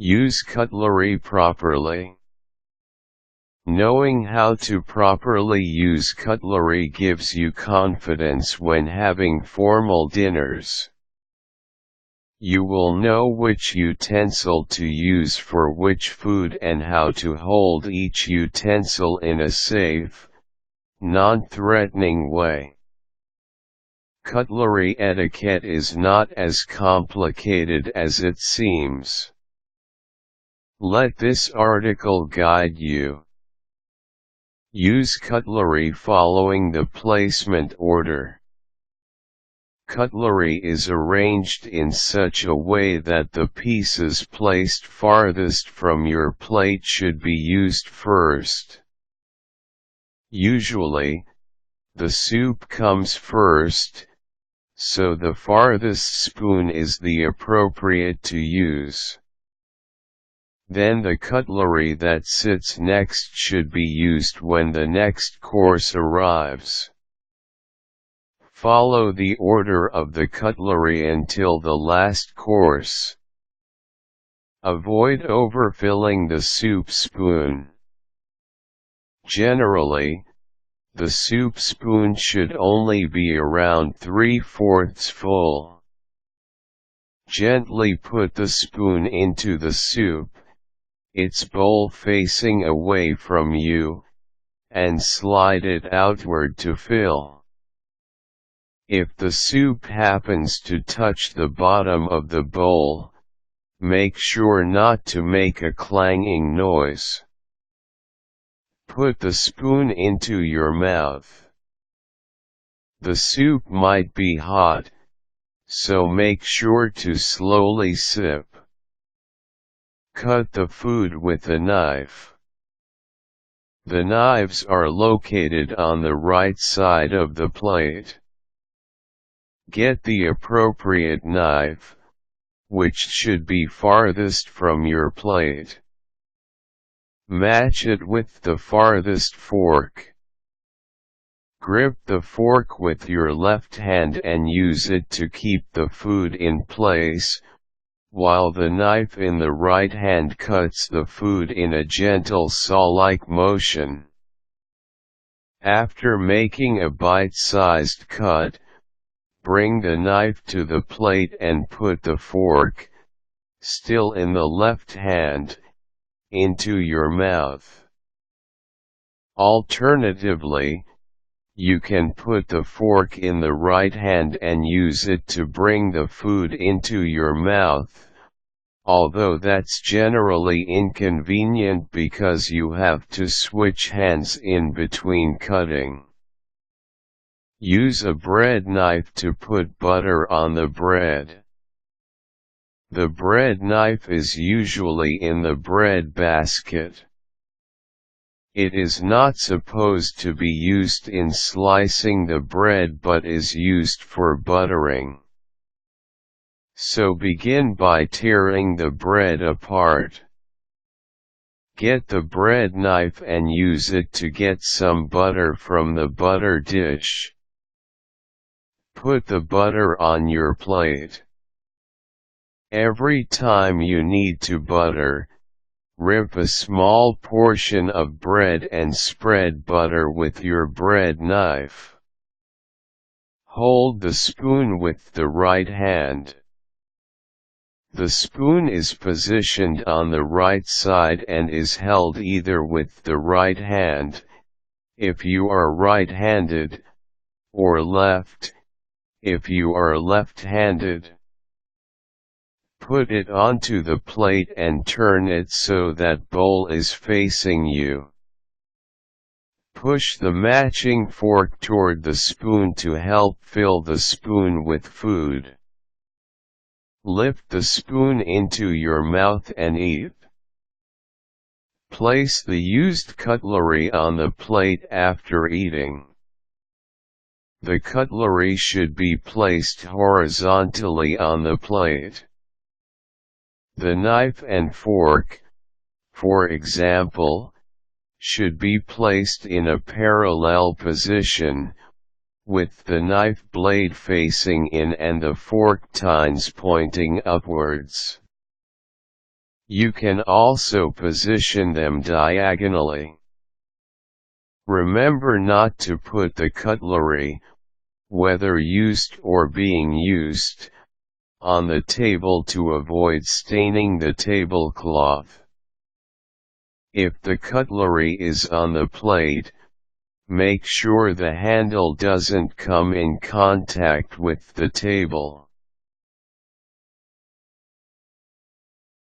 Use cutlery properly. Knowing how to properly use cutlery gives you confidence when having formal dinners. You will know which utensil to use for which food and how to hold each utensil in a safe, non-threatening way. Cutlery etiquette is not as complicated as it seems. Let this article guide you. Use cutlery following the placement order. Cutlery is arranged in such a way that the pieces placed farthest from your plate should be used first. Usually, the soup comes first, so the farthest spoon is the appropriate to use. Then the cutlery that sits next should be used when the next course arrives. Follow the order of the cutlery until the last course. Avoid overfilling the soup spoon. Generally, the soup spoon should only be around 3/4 full. Gently put the spoon into the soup, its bowl facing away from you, and slide it outward to fill. If the soup happens to touch the bottom of the bowl, make sure not to make a clanging noise. Put the spoon into your mouth. The soup might be hot, so make sure to slowly sip. Cut the food with a knife. The knives are located on the right side of the plate. Get the appropriate knife, which should be farthest from your plate. Match it with the farthest fork. Grip the fork with your left hand and use it to keep the food in place, while the knife in the right hand cuts the food in a gentle saw-like motion. After making a bite-sized cut, bring the knife to the plate and put the fork, still in the left hand, into your mouth. Alternatively, you can put the fork in the right hand and use it to bring the food into your mouth, although that's generally inconvenient because you have to switch hands in between cutting. Use a bread knife to put butter on the bread. The bread knife is usually in the bread basket. It is not supposed to be used in slicing the bread but is used for buttering. So begin by tearing the bread apart. Get the bread knife and use it to get some butter from the butter dish. Put the butter on your plate. Every time you need to butter, rip a small portion of bread and spread butter with your bread knife. Hold the spoon with the right hand. The spoon is positioned on the right side and is held either with the right hand, if you are right-handed, or left, if you are left-handed. Put it onto the plate and turn it so that bowl is facing you. Push the matching fork toward the spoon to help fill the spoon with food. Lift the spoon into your mouth and eat. Place the used cutlery on the plate after eating. The cutlery should be placed horizontally on the plate. The knife and fork, for example, should be placed in a parallel position, with the knife blade facing in and the fork tines pointing upwards. You can also position them diagonally. Remember not to put the cutlery, whether used or being used, on the table to avoid staining the tablecloth. If the cutlery is on the plate, make sure the handle doesn't come in contact with the table.